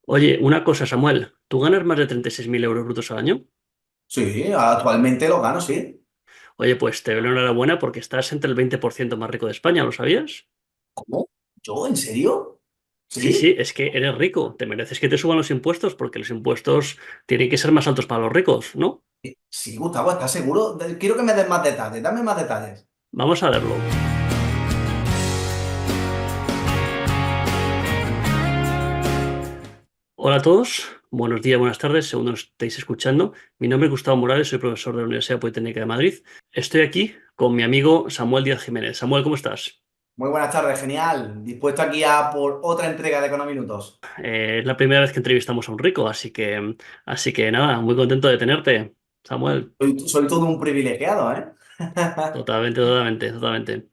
Oye, una cosa, Samuel, ¿tú ganas más de 36.000 euros brutos al año? Sí, actualmente lo gano, sí. Oye, pues te doy la enhorabuena porque estás entre el 20% más rico de España, ¿lo sabías? ¿Cómo? ¿Yo? ¿En serio? Sí, sí, ¿Sí? es que eres rico, te mereces que te suban los impuestos porque los impuestos tienen que ser más altos para los ricos, ¿no? Sí, Gustavo, ¿estás seguro? Quiero que me des más detalles, dame más detalles. Vamos a verlo. Hola a todos, buenos días, buenas tardes, según nos estéis escuchando. Mi nombre es Gustavo Morales, soy profesor de la Universidad Politécnica de Madrid. Estoy aquí con mi amigo Samuel Díaz Jiménez. Samuel, ¿cómo estás? Muy buenas tardes, genial. Dispuesto aquí a por otra entrega de Econominutos. Es la primera vez que entrevistamos a un rico, así que nada, muy contento de tenerte, Samuel. Soy todo un privilegiado, ¿eh? Totalmente, totalmente, totalmente.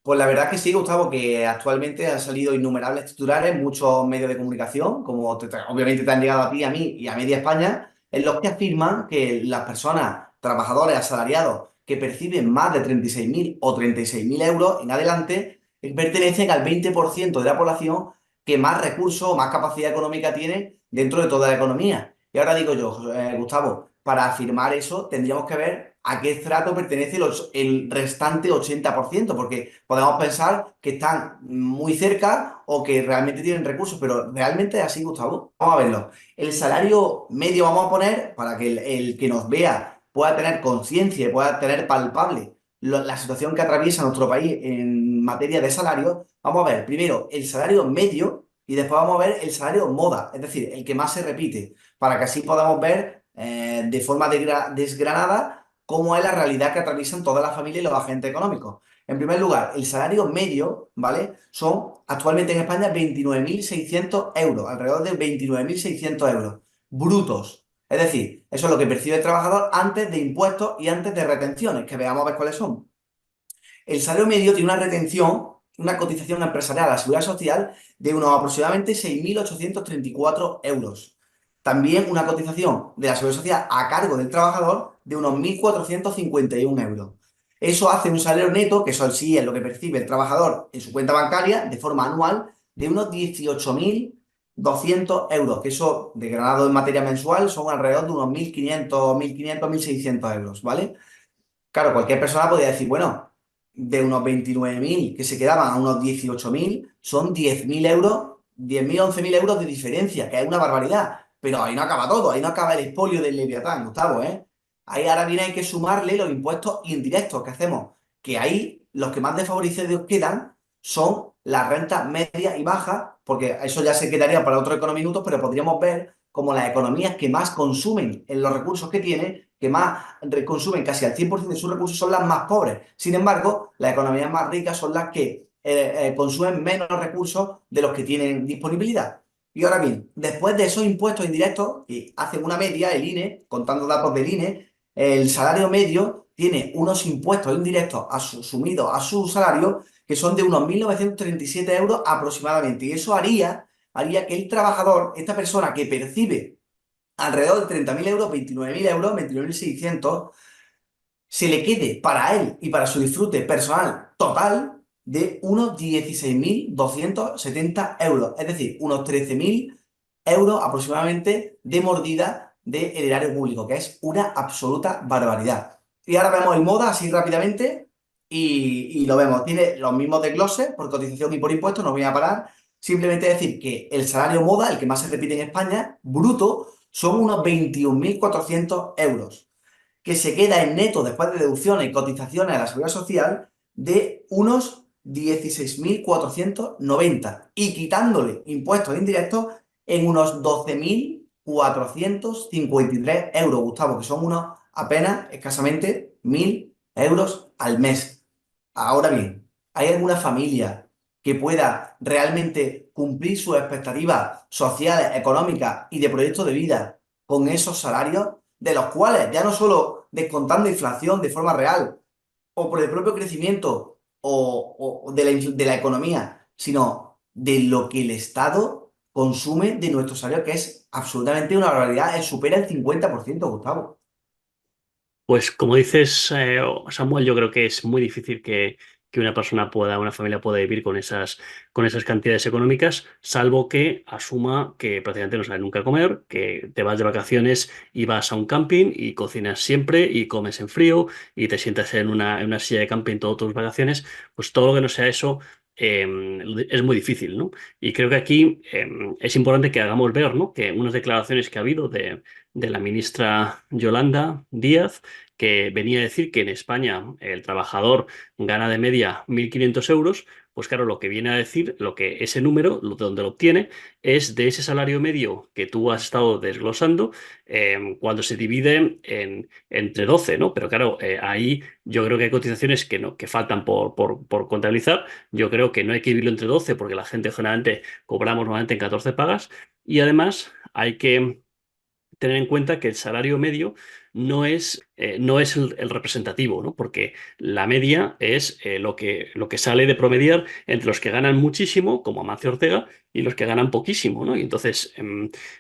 Pues la verdad es que sí, Gustavo, que actualmente han salido innumerables titulares, muchos medios de comunicación, como obviamente te han llegado a ti, a mí y a media España, en los que afirman que las personas, trabajadores asalariados, que perciben más de 36.000 o 36.000 euros en adelante, pertenecen al 20% de la población que más recursos o más capacidad económica tiene dentro de toda la economía. Y ahora digo yo, Gustavo, para afirmar eso tendríamos que ver a qué estrato pertenece el restante 80%, porque podemos pensar que están muy cerca o que realmente tienen recursos, pero realmente es así, Gustavo. Vamos a verlo. El salario medio vamos a poner para que el que nos vea pueda tener conciencia y pueda tener palpable la situación que atraviesa nuestro país en materia de salario. Vamos a ver primero el salario medio y después vamos a ver el salario moda, es decir, el que más se repite, para que así podamos ver de forma desgranada cómo es la realidad que atraviesan todas las familias y los agentes económicos. En primer lugar, el salario medio, ¿vale? Son actualmente en España 29.600 euros, alrededor de 29.600 euros brutos. Es decir, eso es lo que percibe el trabajador antes de impuestos y antes de retenciones, que veamos a ver cuáles son. El salario medio tiene una retención, una cotización empresarial a la seguridad social de unos aproximadamente 6.834 euros. También una cotización de la seguridad social a cargo del trabajador de unos 1.451 euros. Eso hace un salario neto, que eso sí es lo que percibe el trabajador en su cuenta bancaria de forma anual, de unos 18.200 euros, que eso, desgranado en materia mensual, son alrededor de unos 1.500, 1.600 euros, ¿vale? Claro, cualquier persona podría decir, bueno, de unos 29.000 que se quedaban a unos 18.000, son 10.000 euros, 10.000, 11.000 euros de diferencia, que es una barbaridad. Pero ahí no acaba todo, ahí no acaba el expolio del Leviatán, Gustavo, ¿eh? Ahí ahora viene hay que sumarle los impuestos indirectos que hacemos, que ahí los que más desfavorecidos quedan son las rentas medias y bajas, porque eso ya se quedaría para otro econominutos, pero podríamos ver como las economías que más consumen en los recursos que tienen, que más consumen casi al 100% de sus recursos, son las más pobres. Sin embargo, las economías más ricas son las que consumen menos recursos de los que tienen disponibilidad. Y ahora bien, después de esos impuestos indirectos, y hacen una media, el INE, contando datos del INE, el salario medio tiene unos impuestos indirectos sumidos a su salario que son de unos 1.937 euros aproximadamente. Y eso haría que el trabajador, esta persona que percibe alrededor de 30.000 euros, 29.000 euros, 29.600, se le quede para él y para su disfrute personal total de unos 16.270 euros, es decir, unos 13.000 euros aproximadamente de mordida del erario público, que es una absoluta barbaridad. Y ahora vemos el moda así rápidamente y lo vemos. Tiene los mismos desgloses por cotización y por impuestos, no voy a parar. Simplemente decir que el salario moda, el que más se repite en España, bruto, son unos 21.400 euros, que se queda en neto después de deducciones y cotizaciones a la seguridad social de unos 16.490 y quitándole impuestos indirectos en unos 12.453 euros, Gustavo, que son unos apenas escasamente 1.000 euros al mes. Ahora bien, ¿hay alguna familia que pueda realmente cumplir sus expectativas sociales, económicas y de proyecto de vida con esos salarios, de los cuales, ya no solo descontando inflación de forma real o por el propio crecimiento o de la economía, sino de lo que el Estado consume de nuestro salario, que es absolutamente una barbaridad, supera el 50%, Gustavo? Pues como dices, Samuel, yo creo que es muy difícil que una familia pueda vivir con esas cantidades económicas, salvo que asuma que prácticamente no sale nunca a comer, que te vas de vacaciones y vas a un camping y cocinas siempre y comes en frío y te sientas en una silla de camping todas tus vacaciones, pues todo lo que no sea eso es muy difícil, ¿no? Y creo que aquí es importante que hagamos ver, ¿no? Que unas declaraciones que ha habido de la ministra Yolanda Díaz, que venía a decir que en España el trabajador gana de media 1.500 euros, pues claro, lo que viene a decir, lo que ese número, donde lo obtiene, es de ese salario medio que tú has estado desglosando, cuando se divide entre 12, ¿no? Pero claro, ahí yo creo que hay cotizaciones que, no, que faltan por contabilizar. Yo creo que no hay que dividirlo entre 12 porque la gente generalmente cobramos normalmente en 14 pagas y además hay que tener en cuenta que el salario medio no es el representativo, ¿no? Porque la media es lo que sale de promediar entre los que ganan muchísimo, como Amancio Ortega, y los que ganan poquísimo, ¿no? Y entonces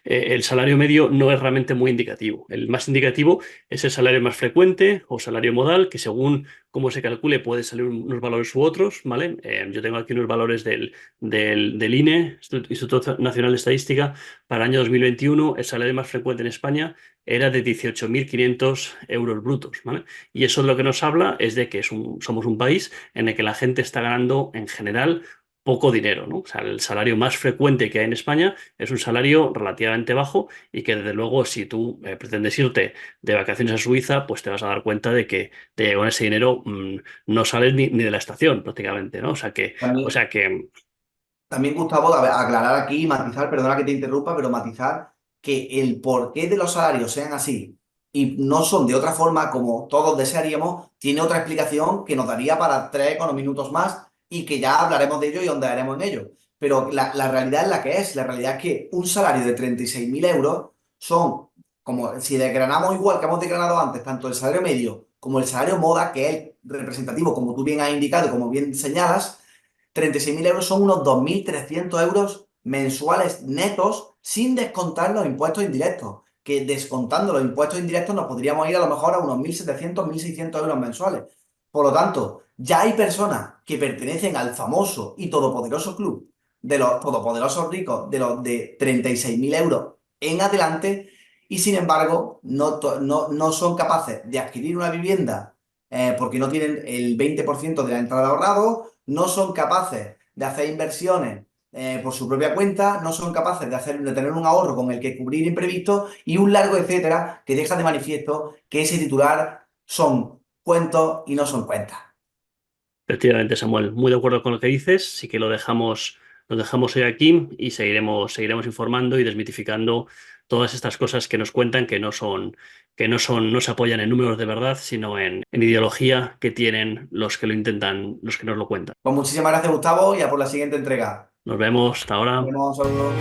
el salario medio no es realmente muy indicativo. El más indicativo es el salario más frecuente o salario modal, que según cómo se calcule puede salir unos valores u otros, ¿vale? Yo tengo aquí unos valores del INE, Instituto Nacional de Estadística. Para el año 2021, el salario más frecuente en España era de 18.500 euros brutos, ¿vale? Y eso lo que nos habla es de que somos un país en el que la gente está ganando en general poco dinero, ¿no? O sea, el salario más frecuente que hay en España es un salario relativamente bajo y que desde luego si tú pretendes irte de vacaciones a Suiza, pues te vas a dar cuenta de que con ese dinero no sales ni de la estación prácticamente, ¿no? O También, sea que también Gustavo, a ver, aclarar aquí, matizar, perdona que te interrumpa, pero matizar que el porqué de los salarios sean así y no son de otra forma como todos desearíamos, tiene otra explicación que nos daría para 3 minutos más y que ya hablaremos de ello y ondearemos en ello. Pero la realidad es la que es. La realidad es que un salario de 36.000 euros son, como si desgranamos igual que hemos desgranado antes, tanto el salario medio como el salario moda, que es el representativo, como tú bien has indicado y como bien señalas. 36.000 euros son unos 2.300 euros mensuales netos sin descontar los impuestos indirectos, que descontando los impuestos indirectos nos podríamos ir a lo mejor a unos 1.700, 1.600 euros mensuales. Por lo tanto, ya hay personas que pertenecen al famoso y todopoderoso club de los todopoderosos ricos, de los de 36.000 euros en adelante, y sin embargo no son capaces de adquirir una vivienda porque no tienen el 20% de la entrada ahorrado, no son capaces de hacer inversiones por su propia cuenta, no son capaces de tener un ahorro con el que cubrir imprevistos y un largo etcétera que deja de manifiesto que ese titular son cuentos y no son cuentas. efectivamente, Samuel, muy de acuerdo con lo que dices. Sí que lo dejamos hoy aquí y seguiremos informando y desmitificando todas estas cosas que nos cuentan no se apoyan en números de verdad, sino en ideología que tienen los que lo intentan, los que nos lo cuentan. Pues muchísimas gracias, Gustavo, y a por la siguiente entrega. Nos vemos, hasta Nos ahora. vemos, saludos.